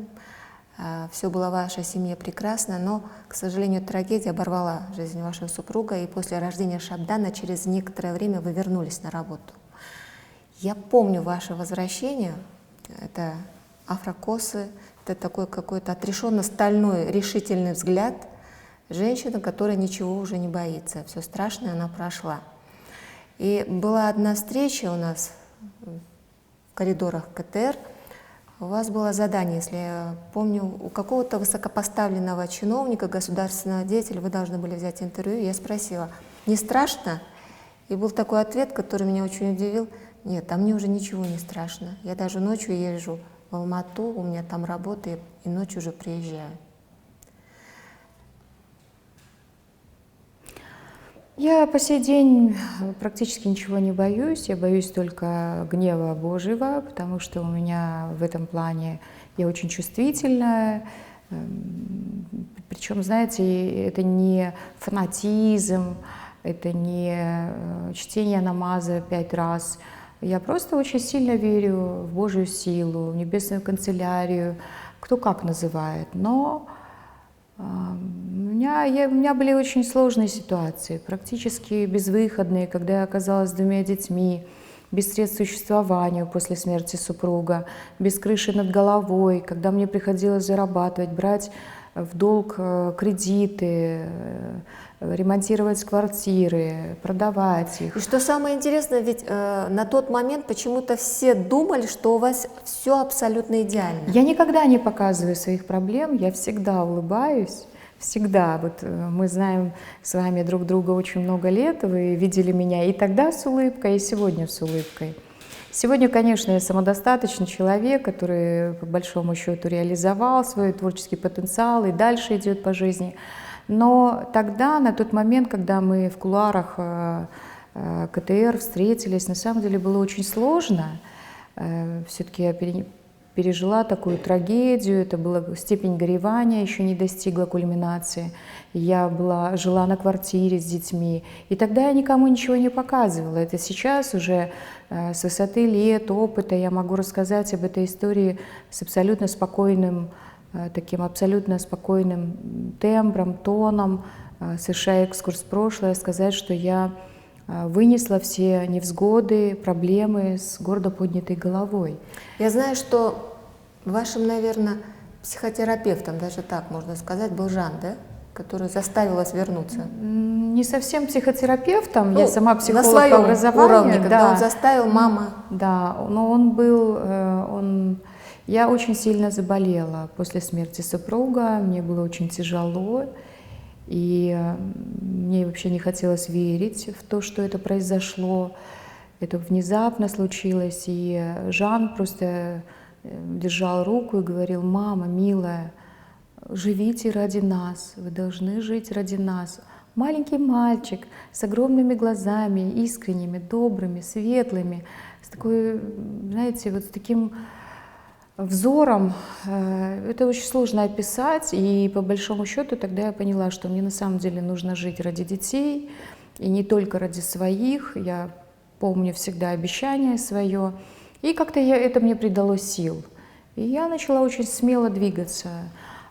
все было в вашей семье прекрасно, но, к сожалению, трагедия оборвала жизнь вашего супруга, и после рождения Шабдана через некоторое время вы вернулись на работу. Я помню ваше возвращение, это афрокосы, это такой какой-то отрешенно-стальной решительный взгляд женщины, которая ничего уже не боится, все страшное она прошла. И была одна встреча у нас в коридорах КТР, у вас было задание, если я помню, у какого-то высокопоставленного чиновника, государственного деятеля, вы должны были взять интервью, я спросила, не страшно? И был такой ответ, который меня очень удивил, нет, а мне уже ничего не страшно, я даже ночью езжу в Алмату, у меня там работа, и ночью уже приезжаю. Я по сей день практически ничего не боюсь, я боюсь только гнева Божьего, потому что у меня в этом плане я очень чувствительная, причем, знаете, это не фанатизм, это не чтение намаза 5 раз, я просто очень сильно верю в Божью силу, в небесную канцелярию, кто как называет, но у меня были очень сложные ситуации, практически безвыходные, когда я оказалась с 2 детьми, без средств к существованию после смерти супруга, без крыши над головой, когда мне приходилось зарабатывать, брать в долг кредиты, ремонтировать квартиры, продавать их. И что самое интересное, ведь на тот момент почему-то все думали, что у вас все абсолютно идеально. Я никогда не показываю своих проблем, я всегда улыбаюсь, всегда. Вот мы знаем с вами друг друга очень много лет, вы видели меня и тогда с улыбкой, и сегодня с улыбкой. Сегодня, конечно, я самодостаточный человек, который по большому счету реализовал свой творческий потенциал и дальше идет по жизни. Но тогда, на тот момент, когда мы в кулуарах КТР встретились, на самом деле было очень сложно. Все-таки я пережила такую трагедию, это была степень горевания, еще не достигла кульминации. Я жила на квартире с детьми, и тогда я никому ничего не показывала. Это сейчас уже с высоты лет, опыта я могу рассказать об этой истории с абсолютно спокойным, таким абсолютно спокойным тембром, тоном, совершая экскурс в прошлое, сказать, что я вынесла все невзгоды, проблемы с гордо поднятой головой. Я знаю, что вашим, наверное, психотерапевтом, даже так можно сказать, был Жан, да? Который заставил вас вернуться. Не совсем психотерапевтом, я сама психолог на своем по образованию. Уровне, когда он заставил, мама. Да, но он был, я очень сильно заболела после смерти супруга, мне было очень тяжело. И мне вообще не хотелось верить в то, что это произошло. Это внезапно случилось. И Жан просто держал руку и говорил: «Мама, милая, живите ради нас, вы должны жить ради нас. Маленький мальчик с огромными глазами, искренними, добрыми, светлыми, с такой, знаете, вот с таким взором. Это очень сложно описать, и по большому счету тогда я поняла, что мне на самом деле нужно жить ради детей, и не только ради своих. Я помню всегда обещание свое, и как-то это мне придало сил. И я начала очень смело двигаться.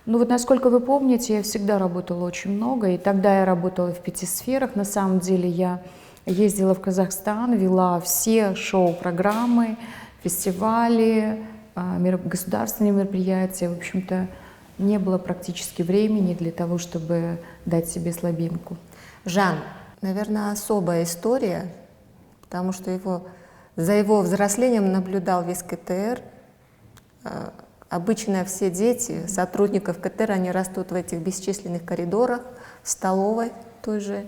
Ну вот насколько вы помните, я всегда работала очень много, и тогда я работала в 5 сферах. На самом деле я ездила в Казахстан, вела все шоу-программы, фестивали, государственные мероприятия. В общем-то, не было практически времени для того, чтобы дать себе слабинку. Жан, наверное, особая история, потому что за его взрослением наблюдал весь КТР. Обычно все дети сотрудников КТР, они растут в этих бесчисленных коридорах, в столовой той же.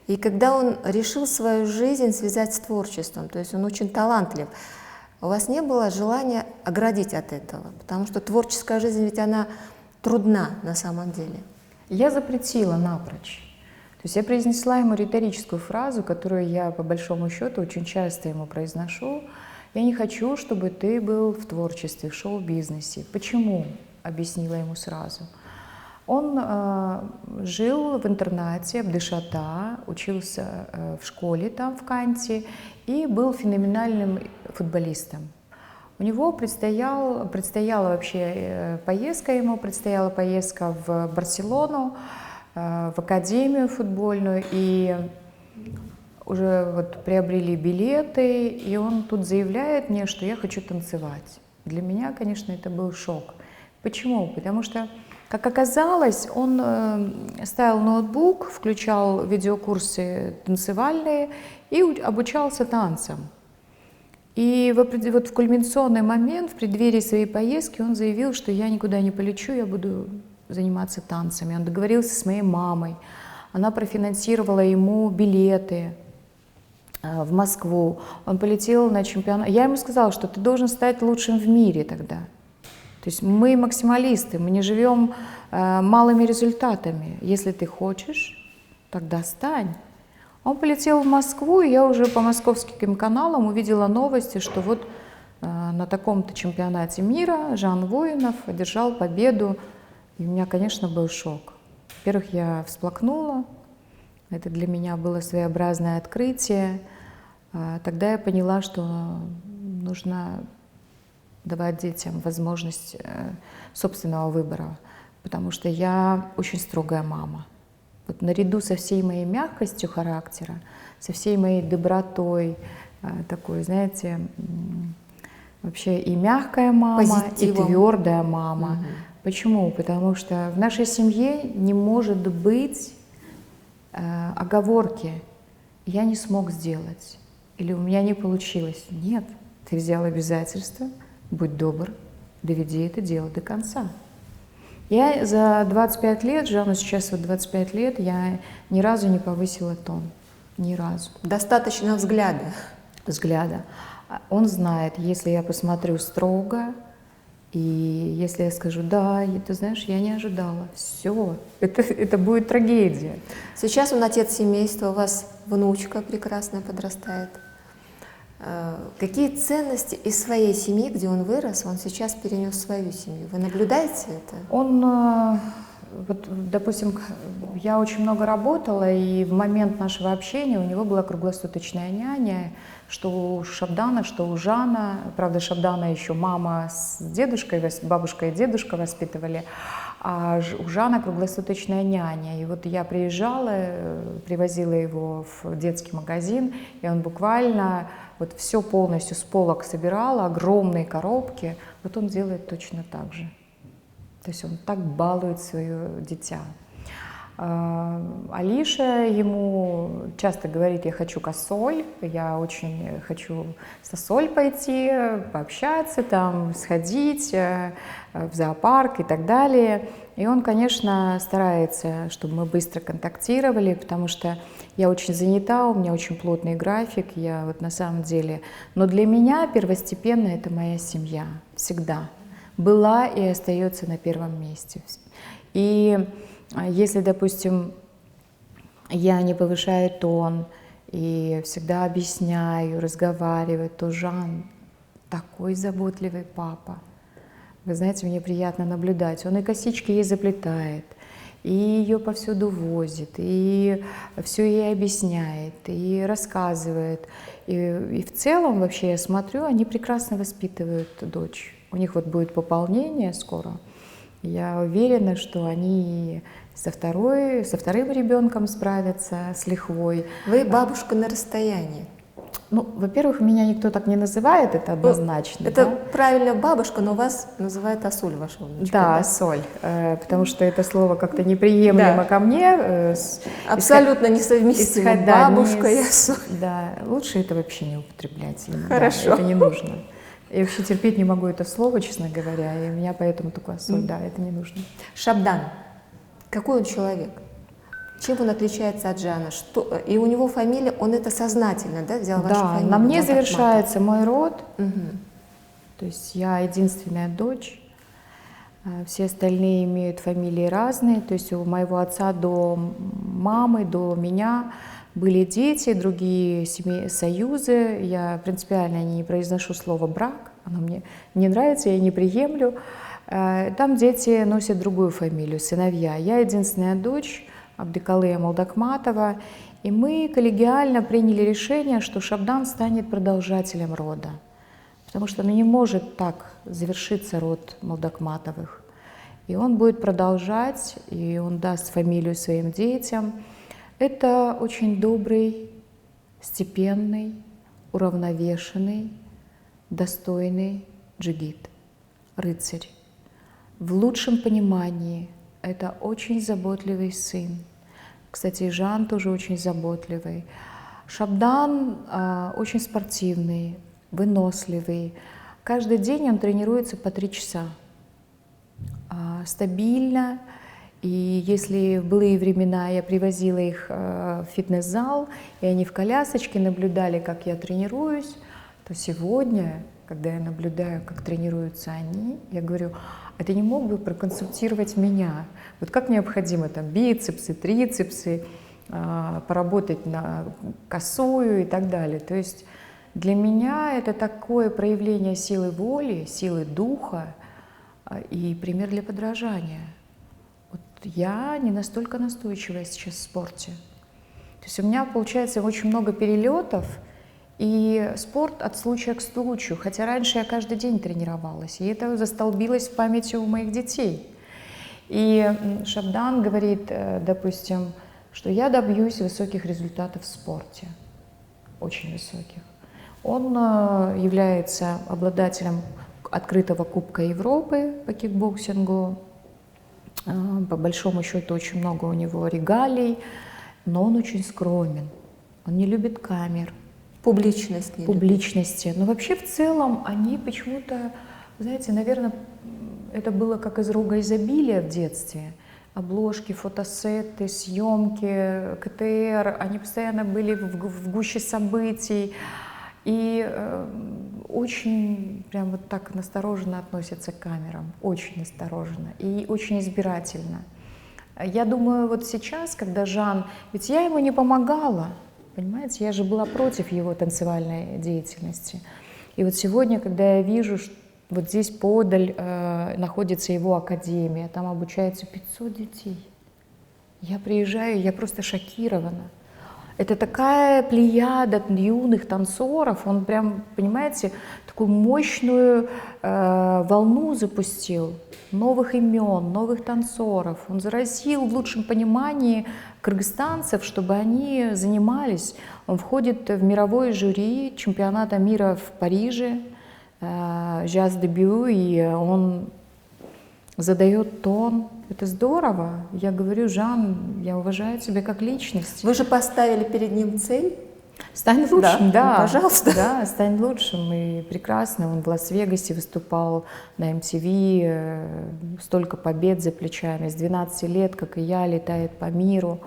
И когда он решил свою жизнь связать с творчеством, то есть он очень талантлив, у вас не было желания оградить от этого? Потому что творческая жизнь, ведь она трудна на самом деле. Я запретила напрочь. То есть я произнесла ему риторическую фразу, которую я по большому счету очень часто ему произношу. Я не хочу, чтобы ты был в творчестве, в шоу-бизнесе. Почему? Объяснила ему сразу. Он жил в интернате Абдышата, учился в школе там в Канте и был феноменальным футболистом. У него предстояла вообще поездка, ему предстояла поездка в Барселону, в академию футбольную, и уже вот приобрели билеты, и он тут заявляет мне, что я хочу танцевать. Для меня, конечно, это был шок. Почему? Потому что, как оказалось, он ставил ноутбук, включал видеокурсы танцевальные и обучался танцам. И вот в кульминационный момент, в преддверии своей поездки, он заявил, что я никуда не полечу, я буду заниматься танцами. Он договорился с моей мамой, она профинансировала ему билеты в Москву. Он полетел на чемпионат. Я ему сказала, что ты должен стать лучшим в мире тогда. То есть мы максималисты, мы не живем малыми результатами. Если ты хочешь, тогда стань. Он полетел в Москву, и я уже по московским каналам увидела новости, что вот на таком-то чемпионате мира Жан Воинов одержал победу. И у меня, конечно, был шок. Во-первых, я всплакнула. Это для меня было своеобразное открытие. Тогда я поняла, что нужно давать детям возможность собственного выбора, потому что я очень строгая мама. Вот наряду со всей моей мягкостью характера, со всей моей добротой, такой, знаете, вообще и мягкая мама, позитивом, и твердая мама. Угу. Почему? Потому что в нашей семье не может быть оговорки «я не смог сделать» или «у меня не получилось». Нет, ты взял обязательство, будь добр, доведи это дело до конца. Я за 25 лет, Жанну сейчас вот 25 лет, я ни разу не повысила тон. Ни разу. Достаточно взгляда. Взгляда. Он знает, если я посмотрю строго, и если я скажу, да, ты знаешь, я не ожидала, все, это будет трагедия. Сейчас он отец семейства, у вас внучка прекрасная подрастает. Какие ценности из своей семьи, где он вырос, он сейчас перенес в свою семью? Вы наблюдаете это? Он, вот, допустим, я очень много работала, и в момент нашего общения у него была круглосуточная няня, что у Шабдана, что у Жана. Правда, Шабдана еще мама с дедушкой, бабушка и дедушка воспитывали, а у Жана круглосуточная няня. И вот я приезжала, привозила его в детский магазин, и он буквально вот все полностью с полок собирал, огромные коробки. Вот он делает точно так же. То есть он так балует свое дитя. Алиша ему часто говорит: я хочу косоль, я очень хочу со соль пойти, пообщаться, там, сходить в зоопарк и так далее. И он, конечно, старается, чтобы мы быстро контактировали, потому что я очень занята, у меня очень плотный график, я вот на самом деле... Но для меня первостепенно это моя семья, всегда. была и остается на первом месте. И если, допустим, я не повышаю тон и всегда объясняю, разговариваю, то Жан такой заботливый папа. Вы знаете, мне приятно наблюдать. Он и косички ей заплетает, и ее повсюду возит, и все ей объясняет, и рассказывает. И в целом вообще я смотрю, они прекрасно воспитывают дочь. У них вот будет пополнение скоро. Я уверена, что они со вторым ребенком справятся с лихвой. Вы бабушка на расстоянии. Ну, во-первых, меня никто так не называет, это однозначно. Это да? правильно бабушка, но вас называют Асуль, вашего внучка. Да, соль, потому что это слово как-то неприемлемо Да. ко мне. Абсолютно несовместимо. Бабушка и Асуль. Да, лучше это вообще не употреблять. Хорошо. Да, это не нужно. Я вообще терпеть не могу это слово, честно говоря, и у меня поэтому только соль, да, это не нужно. Шабдан. Какой он человек? Чем он отличается от Жана? Что... И у него фамилия, он это сознательно, да, взял вашу Да, фамилию? на мне Молдахматов. завершается мой род, Мгм. то есть я единственная дочь, все остальные имеют фамилии разные, то есть у моего отца до мамы, до меня были дети, другие союзы, я принципиально не произношу слово «брак», оно мне не нравится, я не приемлю. Там дети носят другую фамилию, сыновья. Я единственная дочь Абдыкалыя Молдахматова, и мы коллегиально приняли решение, что Шабдан станет продолжателем рода, потому что не может так завершиться род Молдахматовых. И он будет продолжать, и он даст фамилию своим детям. Это очень добрый, степенный, уравновешенный, достойный джигит, рыцарь. В лучшем понимании это очень заботливый сын. Кстати, и Жан тоже очень заботливый. Шабдан очень спортивный, выносливый. Каждый день он тренируется по 3 часа. Стабильно. И если в былые времена я привозила их в фитнес-зал, и они в колясочке наблюдали, как я тренируюсь, то сегодня, когда я наблюдаю, как тренируются они, я говорю: а ты не мог бы проконсультировать меня? Вот как необходимо там бицепсы, трицепсы, поработать на косую и так далее. То есть для меня это такое проявление силы воли, силы духа и пример для подражания. Вот я не настолько настойчивая сейчас в спорте. То есть у меня получается очень много перелетов, и спорт от случая к случаю, хотя раньше я каждый день тренировалась, и это застолбилось в памяти у моих детей. И Шабдан говорит, допустим, что я добьюсь высоких результатов в спорте, очень высоких. Он является обладателем открытого Кубка Европы по кикбоксингу. По большому счету очень много у него регалий, но он очень скромен, он не любит камер. Публичность не Публичности. Но вообще в целом они почему-то, знаете, наверное, это было как из рога изобилия в детстве. Обложки, фотосеты, съемки, КТР, они постоянно были в гуще событий. И очень прям вот так настороженно относятся к камерам, очень настороженно и очень избирательно. Я думаю, вот сейчас, когда Жан, ведь я ему не помогала, понимаете, я же была против его танцевальной деятельности. И вот сегодня, когда я вижу, что вот здесь подаль находится его академия, там обучается 500 детей, я приезжаю, я просто шокирована. Это такая плеяда юных танцоров, он прям, понимаете, такую мощную волну запустил новых имен, новых танцоров. Он заразил в лучшем понимании кыргызстанцев, чтобы они занимались. Он входит в мировое жюри чемпионата мира в Париже, Jazz Debut, и он задает тон. Это здорово. Я говорю: Жан, я уважаю тебя как личность. Вы же поставили перед ним цель? Стань лучшим, да. Ну, пожалуйста. Да, стань лучшим. И прекрасно. Он в Лас-Вегасе выступал на MTV, столько побед за плечами. С 12 лет, как и я, летает по миру.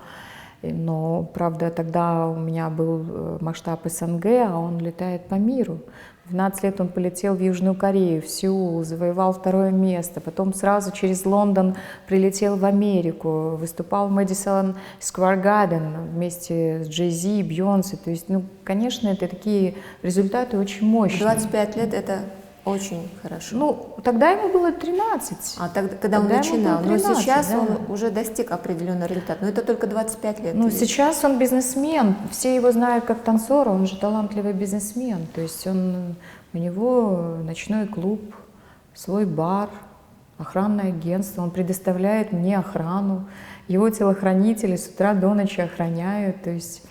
Но, правда, тогда у меня был масштаб СНГ, а он летает по миру. В 12 лет он полетел в Южную Корею, в Сеул, завоевал 2-е место. Потом сразу через Лондон прилетел в Америку, выступал в Мэдисон Сквер Гарден вместе с Джей-Зи, Бейонсе. То есть, ну, конечно, это такие результаты очень мощные. 25 лет — это очень хорошо. Ну, тогда ему было 13. А тогда, когда он Тогда ему начинал. было 13, но сейчас да. он уже достиг определенного результата. Но это только 25 лет. Ну, сейчас он бизнесмен. Все его знают как танцора, он же талантливый бизнесмен. То есть у него ночной клуб, свой бар, охранное агентство. Он предоставляет мне охрану. Его телохранители с утра до ночи охраняют. То есть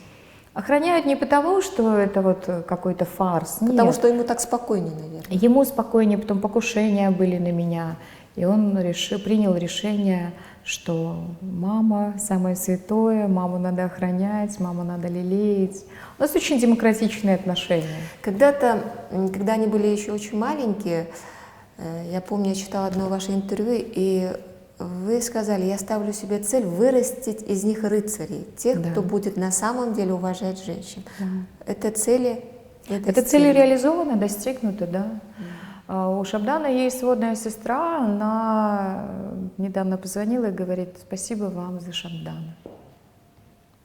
охраняют не потому, что это вот какой-то фарс. Потому Нет. что ему так спокойнее, наверное. Ему спокойнее, потом покушения были на меня. И он принял решение, что мама самое святое, маму надо охранять, маму надо лелеять. У нас очень демократичные отношения. Когда-то, когда они были еще очень маленькие, я помню, я читала одно ваше интервью, и вы сказали: я ставлю себе цель вырастить из них рыцарей, тех, Да. кто будет на самом деле уважать женщин. Да. Это цели? Эта цель реализована, достигнута, да. У Шабдана есть сводная сестра, она недавно позвонила и говорит: спасибо вам за Шабдана.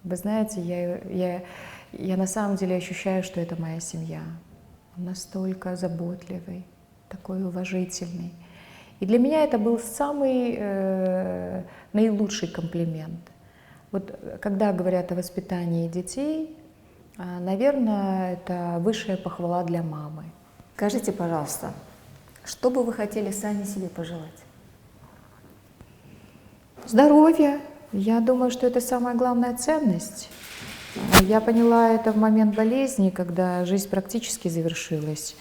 Вы знаете, я на самом деле ощущаю, что это моя семья. Он настолько заботливый, такой уважительный. И для меня это был самый наилучший комплимент. Вот когда говорят о воспитании детей, наверное, это высшая похвала для мамы. Скажите, пожалуйста, что бы вы хотели сами себе пожелать? Здоровье. Я думаю, что это самая главная ценность. Я поняла это в момент болезни, когда жизнь практически завершилась.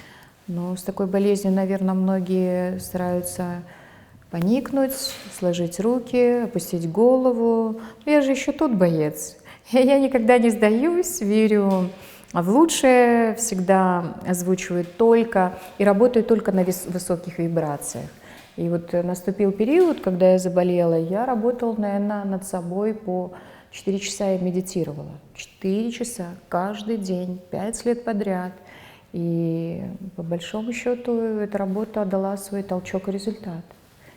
Но с такой болезнью, наверное, многие стараются поникнуть, сложить руки, опустить голову. Но я же еще тот боец. Я никогда не сдаюсь, верю в лучшее, всегда озвучиваю только и работаю только на высоких вибрациях. И вот наступил период, когда я заболела, я работала, наверное, над собой по 4 часа я медитировала. 4 часа каждый день, 5 лет подряд. И по большому счету эта работа дала свой толчок и результат.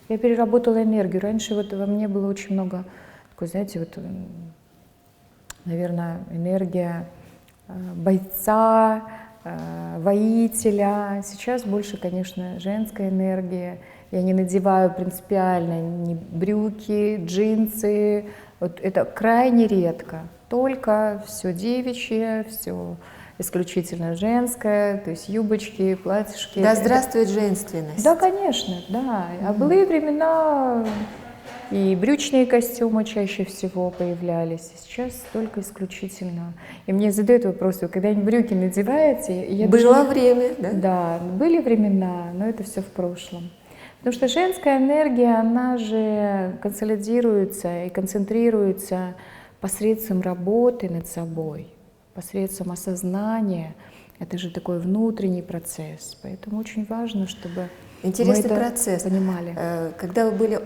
Я переработала энергию. Раньше вот во мне было очень много такой, знаете, вот, наверное, энергия бойца, воителя. Сейчас больше, конечно, женская энергия. Я не надеваю принципиально ни брюки, джинсы. Вот это крайне редко. Только все девичье, все исключительно женское, то есть юбочки, платьишки. Да здравствует женственность. Да, конечно, да. А былые времена и брючные костюмы чаще всего появлялись. Сейчас только исключительно. И мне задают вопрос: вы когда-нибудь брюки надеваете? И я Было даже время, да? Да, были времена, но это все в прошлом. Потому что женская энергия, она же консолидируется и концентрируется посредством работы над собой, посредством осознания. Это же такой внутренний процесс. Поэтому очень важно, чтобы Интересный мы это процесс. понимали. Когда вы были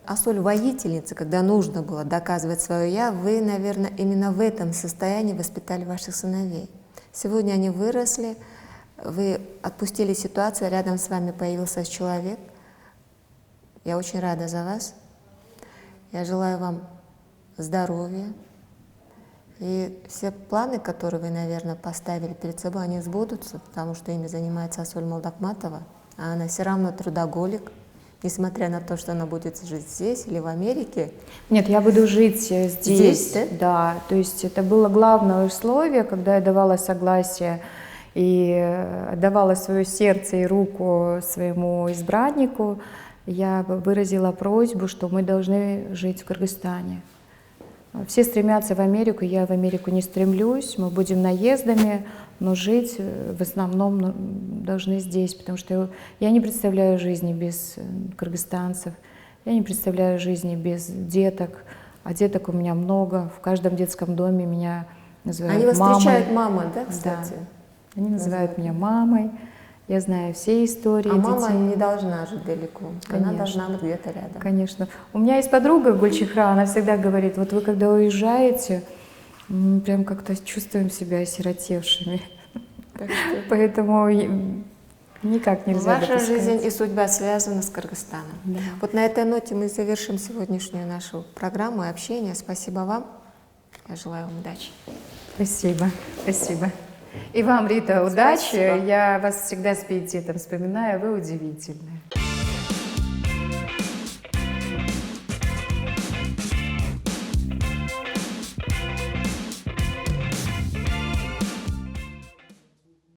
Асоль-воительницей, когда нужно было доказывать свое «я», вы, наверное, именно в этом состоянии воспитали ваших сыновей. Сегодня они выросли, вы отпустили ситуацию, рядом с вами появился человек. Я очень рада за вас. Я желаю вам здоровья. И все планы, которые вы, наверное, поставили перед собой, они сбудутся, потому что ими занимается Асоль Молдахматова, а она все равно трудоголик, несмотря на то, что она будет жить здесь или в Америке. Нет, я буду жить здесь. Здесь, да? Да, то есть это было главное условие, когда я давала согласие и отдавала свое сердце и руку своему избраннику. Я выразила просьбу, что мы должны жить в Кыргызстане. Все стремятся в Америку, я в Америку не стремлюсь, мы будем наездами, но жить в основном должны здесь, потому что я не представляю жизни без кыргызстанцев, я не представляю жизни без деток, а деток у меня много, в каждом детском доме меня называют мамой. Они вас мамой. встречают мама, да, кстати? Да. Они называют меня мамой. Я знаю все истории А детей. мама не должна жить далеко, Конечно. она должна быть где-то рядом. Конечно. У меня есть подруга Гульчихра, она всегда говорит: вот вы когда уезжаете, мы прям как-то чувствуем себя осиротевшими. Поэтому Никак нельзя Ваша допускать. жизнь и судьба связаны с Кыргызстаном. Да. Вот на этой ноте мы завершим сегодняшнюю нашу программу и общение. Спасибо вам. Я желаю вам удачи. Спасибо, спасибо. И вам, Рита, удачи. Спасибо. Я вас всегда с пиететом вспоминаю, вы удивительная.